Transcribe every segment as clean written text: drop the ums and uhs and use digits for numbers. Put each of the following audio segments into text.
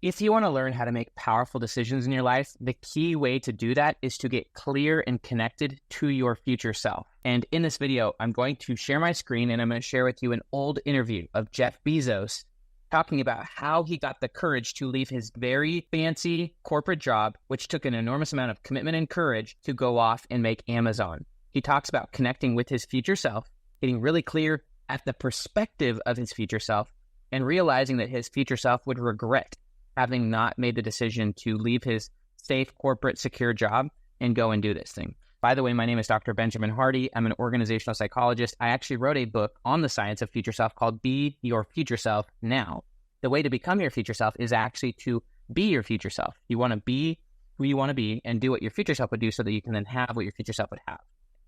If you want to learn how to make powerful decisions in your life, the key way to do that is to get clear and connected to your future self. And in this video, I'm going to share my screen and I'm going to share with you an old interview of Jeff Bezos talking about how he got the courage to leave his very fancy corporate job, which took an enormous amount of commitment and courage to go off and make Amazon. He talks about connecting with his future self, getting really clear at the perspective of his future self, and realizing that his future self would regret having not made the decision to leave his safe, corporate, secure job and go and do this thing. By the way, my name is Dr. Benjamin Hardy. I'm an organizational psychologist. I actually wrote a book on the science of future self called Be Your Future Self Now. The way to become your future self is actually to be your future self. You want to be who you want to be and do what your future self would do so that you can then have what your future self would have.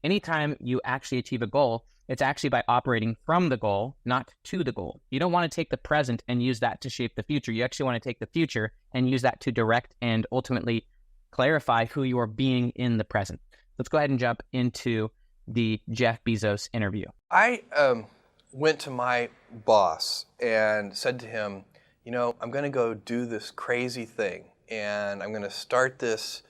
Anytime you actually achieve a goal, it's actually by operating from the goal, not to the goal. You don't want to take the present and use that to shape the future. You actually want to take the future and use that to direct and ultimately clarify who you are being in the present. Let's go ahead and jump into the Jeff Bezos interview. I went to my boss and said to him, I'm going to go do this crazy thing, and I'm going to start this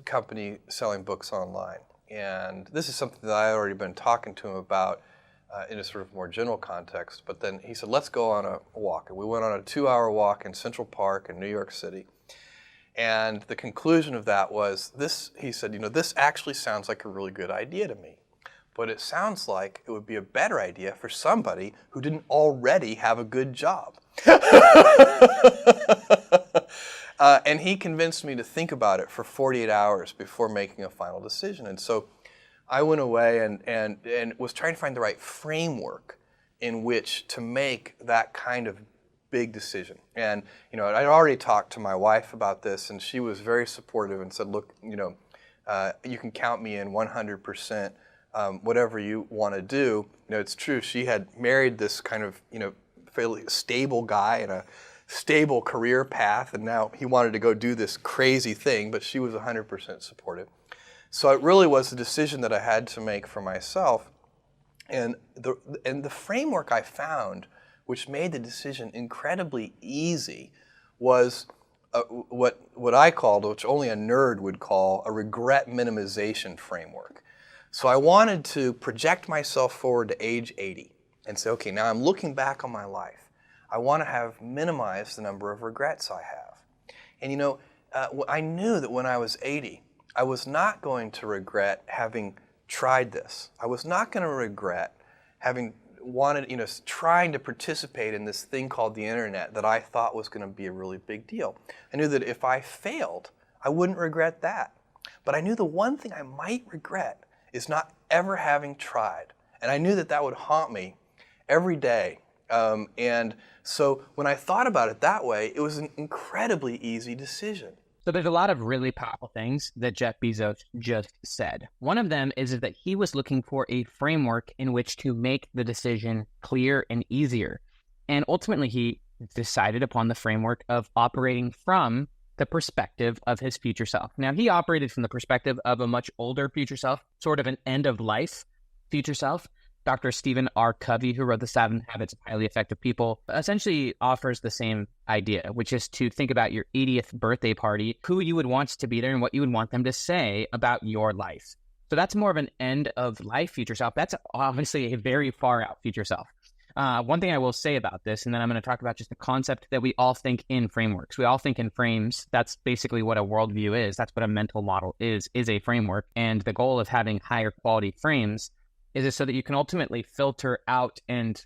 company selling books online. And this is something that I had already been talking to him about in a sort of more general context. But then he said, let's go on a walk. And we went on a 2-hour walk in Central Park in New York City. And the conclusion of that was this, he said, this actually sounds like a really good idea to me. But it sounds like it would be a better idea for somebody who didn't already have a good job. And he convinced me to think about it for 48 hours before making a final decision. And so I went away and was trying to find the right framework in which to make that kind of big decision. And I'd already talked to my wife about this, and she was very supportive and said, look, you can count me in 100%, whatever you want to do. It's true, she had married this kind of fairly stable guy and a stable career path, and now he wanted to go do this crazy thing, but she was 100% supportive. So it really was a decision that I had to make for myself, and the framework I found, which made the decision incredibly easy, was what I called, which only a nerd would call, a regret minimization framework. So I wanted to project myself forward to age 80 and say, okay, now I'm looking back on my life. I want to have minimized the number of regrets I have. And I knew that when I was 80, I was not going to regret having tried this. I was not going to regret having trying to participate in this thing called the internet that I thought was going to be a really big deal. I knew that if I failed, I wouldn't regret that. But I knew the one thing I might regret is not ever having tried. And I knew that that would haunt me every day. And so when I thought about it that way, it was an incredibly easy decision. So there's a lot of really powerful things that Jeff Bezos just said. One of them is that he was looking for a framework in which to make the decision clear and easier. And ultimately, he decided upon the framework of operating from the perspective of his future self. Now, he operated from the perspective of a much older future self, sort of an end-of-life future self. Dr. Stephen R. Covey, who wrote The 7 Habits of Highly Effective People, essentially offers the same idea, which is to think about your 80th birthday party, who you would want to be there and what you would want them to say about your life. So that's more of an end-of-life future self. That's obviously a very far-out future self. One thing I will say about this, and then I'm going to talk about just the concept that we all think in frameworks. We all think in frames. That's basically what a worldview is. That's what a mental model is a framework. And the goal of having higher quality frames is it so that you can ultimately filter out and,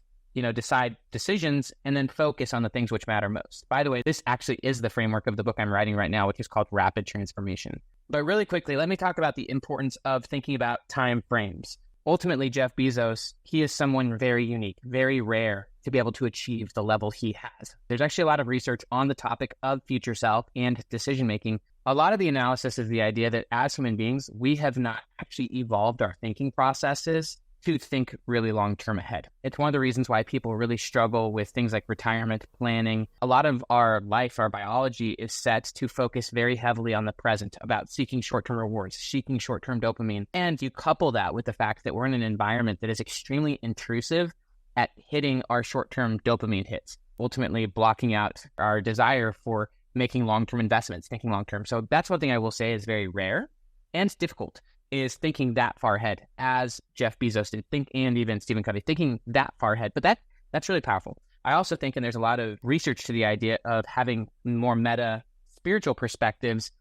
decide decisions and then focus on the things which matter most. By the way, this actually is the framework of the book I'm writing right now, which is called Rapid Transformation. But really quickly, let me talk about the importance of thinking about time frames. Ultimately, Jeff Bezos, he is someone very unique, very rare to be able to achieve the level he has. There's actually a lot of research on the topic of future self and decision-making. A lot of the analysis is the idea that as human beings, we have not actually evolved our thinking processes to think really long-term ahead. It's one of the reasons why people really struggle with things like retirement planning. A lot of our life, our biology is set to focus very heavily on the present, about seeking short-term rewards, seeking short-term dopamine. And you couple that with the fact that we're in an environment that is extremely intrusive at hitting our short-term dopamine hits. ultimately blocking out our desire for making long-term investments, thinking long-term. So that's one thing I will say is very rare and difficult, is thinking that far ahead, as Jeff Bezos did, and even Stephen Covey, thinking that far ahead. But that's really powerful. I also think, and there's a lot of research to the idea of having more meta spiritual perspectives,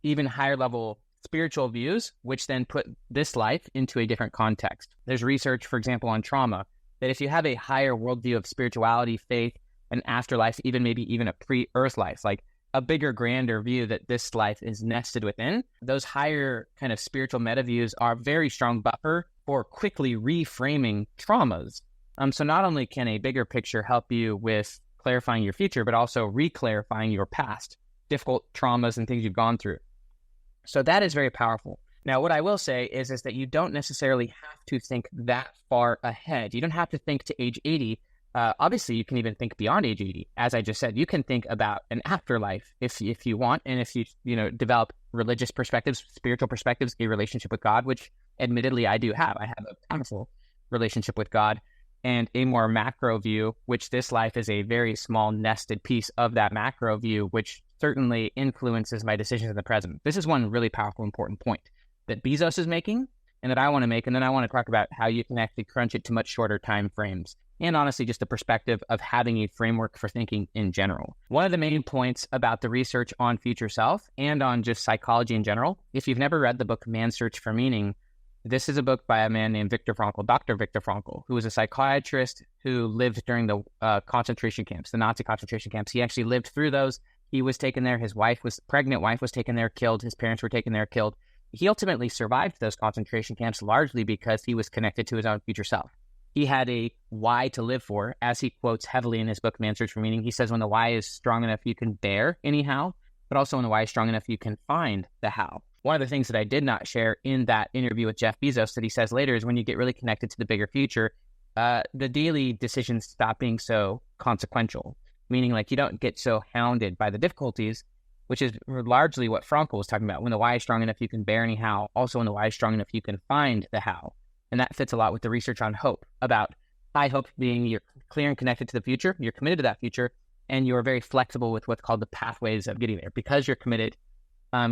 even higher level spiritual views, which then put this life into a different context. There's research, for example, on trauma, that if you have a higher worldview of spirituality, faith, and afterlife, maybe even a pre-earth life, like a bigger, grander view that this life is nested within, those higher kind of spiritual meta views are a very strong buffer for quickly reframing traumas. So not only can a bigger picture help you with clarifying your future, but also re-clarifying your past, difficult traumas and things you've gone through. So that is very powerful. Now, what I will say is that you don't necessarily have to think that far ahead. You don't have to think to age 80. Obviously, you can even think beyond age 80. As I just said, you can think about an afterlife if you want, and if you develop religious perspectives, spiritual perspectives, a relationship with God, which admittedly I do have. I have a powerful relationship with God, and a more macro view, which this life is a very small nested piece of that macro view, which certainly influences my decisions in the present. This is one really powerful, important point that Bezos is making and that I want to make. And then I want to talk about how you can actually crunch it to much shorter time frames. And honestly, just the perspective of having a framework for thinking in general. One of the main points about the research on future self and on just psychology in general, if you've never read the book Man's Search for Meaning, this is a book by a man named Viktor Frankl, Dr. Viktor Frankl, who was a psychiatrist who lived during the concentration camps, the Nazi concentration camps. He actually lived through those. He was taken there. His pregnant wife was taken there, killed. His parents were taken there, killed. He ultimately survived those concentration camps largely because he was connected to his own future self. He had a why to live for, as he quotes heavily in his book, Man's Search for Meaning. He says when the why is strong enough, you can bear anyhow, but also when the why is strong enough, you can find the how. One of the things that I did not share in that interview with Jeff Bezos that he says later is when you get really connected to the bigger future, the daily decisions stop being so consequential, meaning like you don't get so hounded by the difficulties, which is largely what Frankl was talking about. When the why is strong enough, you can bear anyhow. Also, when the why is strong enough, you can find the how. And that fits a lot with the research on hope, about high hope being you're clear and connected to the future, you're committed to that future, and you're very flexible with what's called the pathways of getting there. Because you're committed,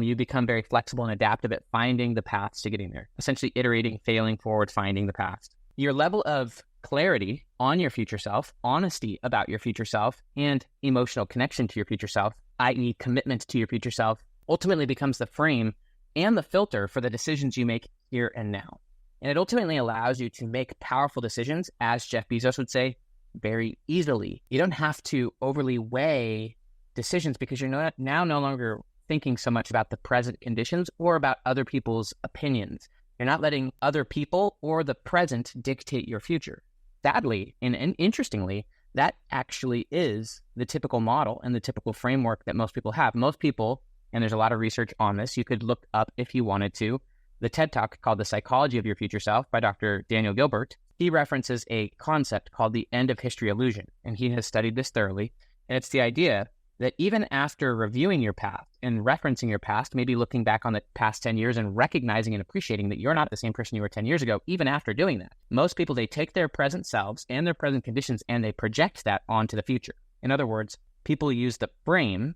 you become very flexible and adaptive at finding the paths to getting there, essentially iterating, failing forward, finding the path. Your level of clarity on your future self, honesty about your future self, and emotional connection to your future self, i.e. commitment to your future self, ultimately becomes the frame and the filter for the decisions you make here and now. And it ultimately allows you to make powerful decisions, as Jeff Bezos would say, very easily. You don't have to overly weigh decisions because you're now no longer thinking so much about the present conditions or about other people's opinions. You're not letting other people or the present dictate your future. Sadly, and interestingly, that actually is the typical model and the typical framework that most people have. Most people, and there's a lot of research on this, you could look up if you wanted to, the TED Talk called The Psychology of Your Future Self by Dr. Daniel Gilbert. He references a concept called the end of history illusion, and he has studied this thoroughly. And it's the idea that even after reviewing your past and referencing your past, maybe looking back on the past 10 years and recognizing and appreciating that you're not the same person you were 10 years ago, even after doing that, most people, they take their present selves and their present conditions and they project that onto the future. In other words, people use the frame,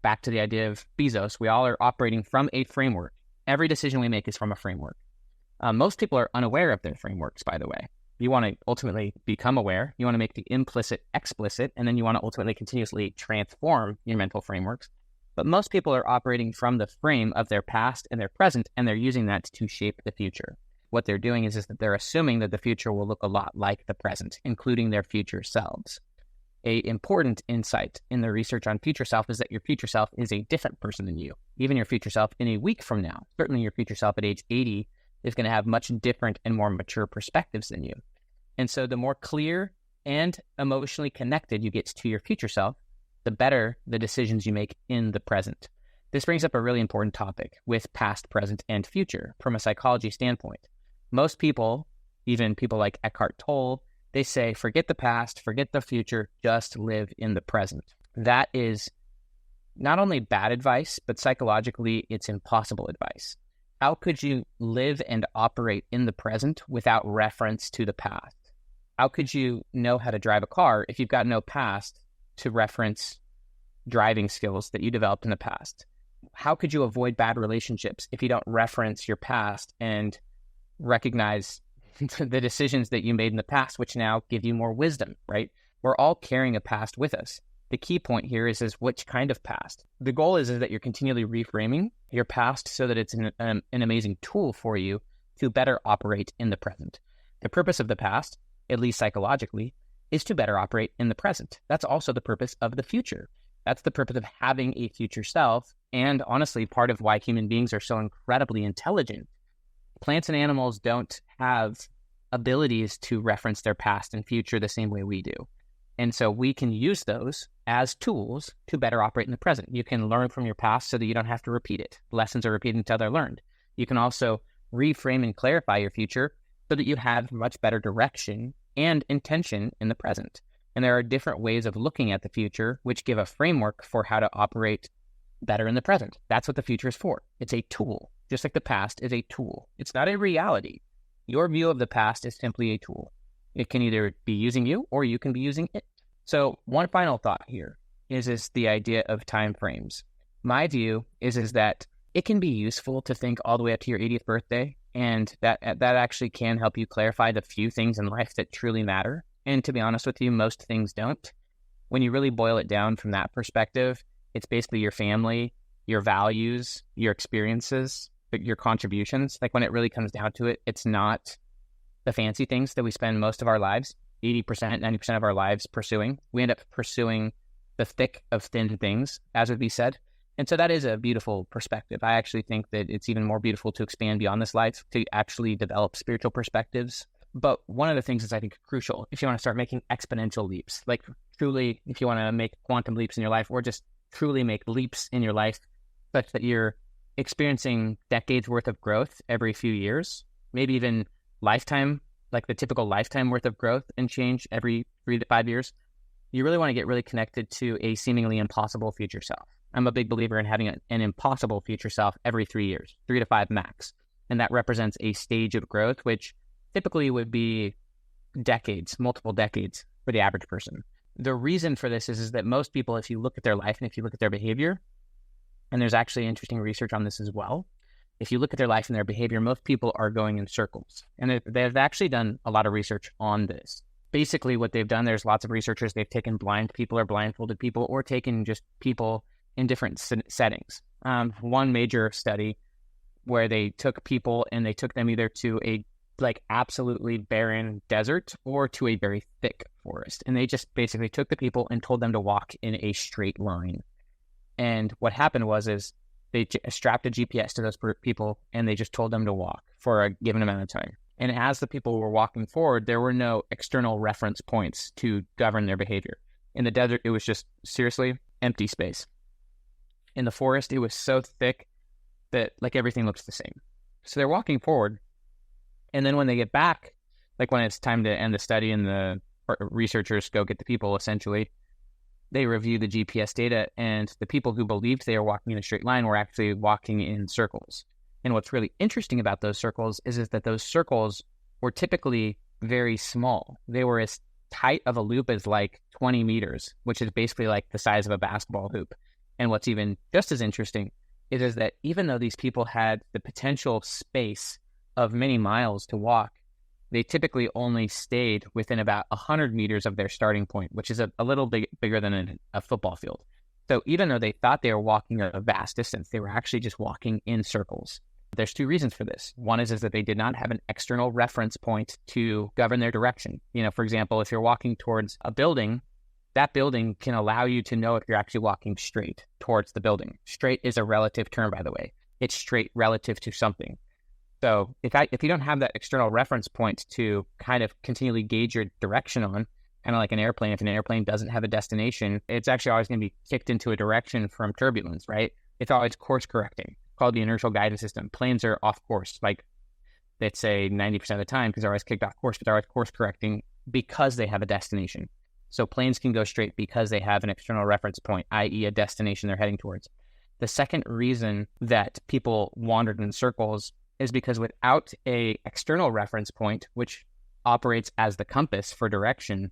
back to the idea of Bezos, we all are operating from a framework. Every decision we make is from a framework. Most people are unaware of their frameworks, by the way. You want to ultimately become aware. You want to make the implicit explicit, and then you want to ultimately continuously transform your mental frameworks. But most people are operating from the frame of their past and their present, and they're using that to shape the future. What they're doing is that they're assuming that the future will look a lot like the present, including their future selves. An important insight in the research on future self is that your future self is a different person than you. Even your future self in a week from now, certainly your future self at age 80 is going to have much different and more mature perspectives than you. And so the more clear and emotionally connected you get to your future self, the better the decisions you make in the present. This brings up a really important topic with past, present, and future from a psychology standpoint. Most people, even people like Eckhart Tolle, they say, forget the past, forget the future, just live in the present. That is not only bad advice, but psychologically, it's impossible advice. How could you live and operate in the present without reference to the past? How could you know how to drive a car if you've got no past to reference driving skills that you developed in the past? How could you avoid bad relationships if you don't reference your past and recognize the decisions that you made in the past, which now give you more wisdom, right? We're all carrying a past with us. The key point here is which kind of past. The goal is that you're continually reframing your past so that it's an amazing tool for you to better operate in the present. The purpose of the past, at least psychologically, is to better operate in the present. That's also the purpose of the future. That's the purpose of having a future self, and honestly, part of why human beings are so incredibly intelligent. Plants and animals don't have abilities to reference their past and future the same way we do. And so we can use those as tools to better operate in the present. You can learn from your past so that you don't have to repeat it. Lessons are repeated until they're learned. You can also reframe and clarify your future so that you have much better direction and intention in the present. And there are different ways of looking at the future, which give a framework for how to operate better in the present. That's what the future is for. It's a tool, just like the past is a tool. It's not a reality. Your view of the past is simply a tool. It can either be using you or you can be using it. So one final thought here is the idea of time frames. My view is that it can be useful to think all the way up to your 80th birthday, and that actually can help you clarify the few things in life that truly matter. And to be honest with you, most things don't. When you really boil it down from that perspective, it's basically your family, your values, your experiences, your contributions. Like when it really comes down to it, it's not the fancy things that we spend most of our lives, 80%, 90% of our lives pursuing. We end up pursuing the thick of thin things, as would be said. And so that is a beautiful perspective. I actually think that it's even more beautiful to expand beyond this life, to actually develop spiritual perspectives. But one of the things is I think crucial if you want to start making exponential leaps, like truly if you want to make quantum leaps in your life, or just truly make leaps in your life such that you're experiencing decades worth of growth every few years, maybe even lifetime, like the typical lifetime worth of growth and change every 3 to 5 years. You really want to get really connected to a seemingly impossible future self. I'm a big believer in having an impossible future self every 3 years, 3 to 5 max. And that represents a stage of growth, which typically would be decades, multiple decades for the average person. The reason for this is that most people, if you look at their life and if you look at their behavior, and there's actually interesting research on this as well, if you look at their life and their behavior, most people are going in circles. And they've actually done a lot of research on this. Basically what they've done, there's lots of researchers, they've taken blind people or blindfolded people or taken just people in different settings. One major study where they took people and they took them either to a absolutely barren desert or to a very thick forest. And they just basically took the people and told them to walk in a straight line. And what happened is they strapped a GPS to those people and they just told them to walk for a given amount of time. And as the people were walking forward, there were no external reference points to govern their behavior. In the desert, it was just seriously empty space. In the forest, it was so thick that everything looks the same. So they're walking forward. And then when they get back, when it's time to end the study and the researchers go get the people, essentially, they review the GPS data, and the people who believed they were walking in a straight line were actually walking in circles. And what's really interesting about those circles is that those circles were typically very small. They were as tight of a loop as 20 meters, which is basically the size of a basketball hoop. And what's even just as interesting is that even though these people had the potential space of many miles to walk, they typically only stayed within about 100 meters of their starting point, which is a little bigger than a football field. So even though they thought they were walking a vast distance, they were actually just walking in circles. There's 2 reasons for this. One is that they did not have an external reference point to govern their direction. For example, if you're walking towards a building, that building can allow you to know if you're actually walking straight towards the building. Straight is a relative term, by the way. It's straight relative to something. So if you don't have that external reference point to kind of continually gauge your direction on, kind of like an airplane, if an airplane doesn't have a destination, it's actually always going to be kicked into a direction from turbulence, right? It's always course correcting, called the inertial guidance system. Planes are off course, let's say 90% of the time, because they're always kicked off course, but they're always course correcting because they have a destination. So planes can go straight because they have an external reference point, i.e. a destination they're heading towards. The second reason that people wandered in circles is because without a external reference point, which operates as the compass for direction,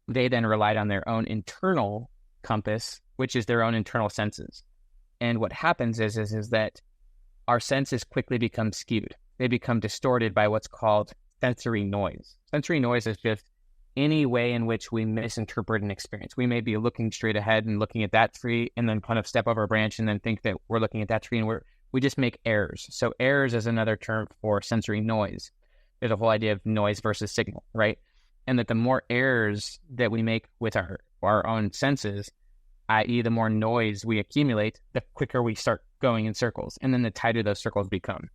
they then relied on their own internal compass, which is their own internal senses. And what happens is that our senses quickly become skewed. They become distorted by what's called sensory noise. Sensory noise is just any way in which we misinterpret an experience. We may be looking straight ahead and looking at that tree and then kind of step over a branch and then think that we're looking at that tree, and we just make errors. So errors is another term for sensory noise. There's a whole idea of noise versus signal, right? And that the more errors that we make with our own senses, i.e. the more noise we accumulate, the quicker we start going in circles, and then the tighter those circles become.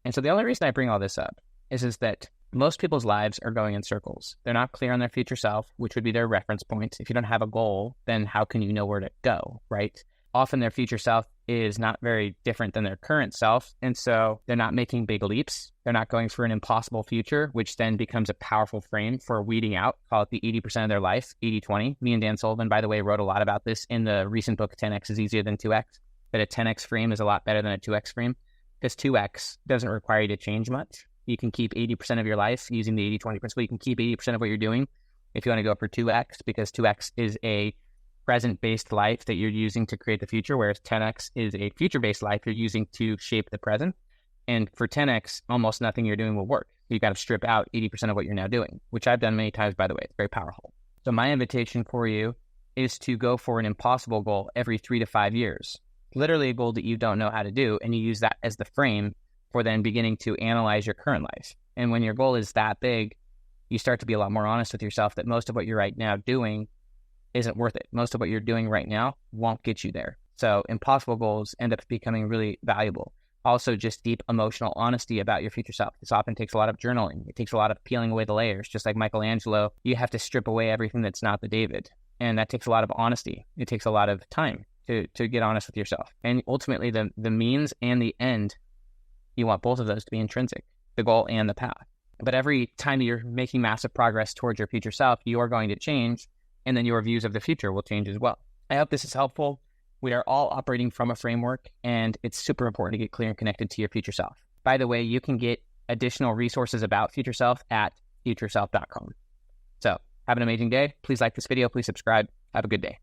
And so the only reason I bring all this up is that most people's lives are going in circles. They're not clear on their future self, which would be their reference point. If you don't have a goal, then how can you know where to go, right? Often their future self is not very different than their current self, and so they're not making big leaps. They're not going for an impossible future, which then becomes a powerful frame for weeding out, call it the 80% of their life, 80-20. Me and Dan Sullivan, by the way, wrote a lot about this in the recent book, 10X is Easier Than 2X, that a 10X frame is a lot better than a 2X frame, because 2X doesn't require you to change much. You can keep 80% of your life using the 80-20 principle. You can keep 80% of what you're doing if you want to go for 2X, because 2X is a present-based life that you're using to create the future, whereas 10X is a future-based life you're using to shape the present. And for 10X, almost nothing you're doing will work. You've got to strip out 80% of what you're now doing, which I've done many times, by the way. It's very powerful. So my invitation for you is to go for an impossible goal every 3 to 5 years, literally a goal that you don't know how to do, and you use that as the frame for then beginning to analyze your current life. And when your goal is that big, you start to be a lot more honest with yourself that most of what you're right now doing isn't worth it. Most of what you're doing right now won't get you there. So impossible goals end up becoming really valuable. Also, just deep emotional honesty about your future self. This often takes a lot of journaling. It takes a lot of peeling away the layers. Just like Michelangelo, you have to strip away everything that's not the David. And that takes a lot of honesty. It takes a lot of time to get honest with yourself. And ultimately, the means and the end, you want both of those to be intrinsic, the goal and the path. But every time you're making massive progress towards your future self, you are going to change, and then your views of the future will change as well. I hope this is helpful. We are all operating from a framework, and it's super important to get clear and connected to your future self. By the way, you can get additional resources about future self at futureself.com. So have an amazing day. Please like this video. Please subscribe. Have a good day.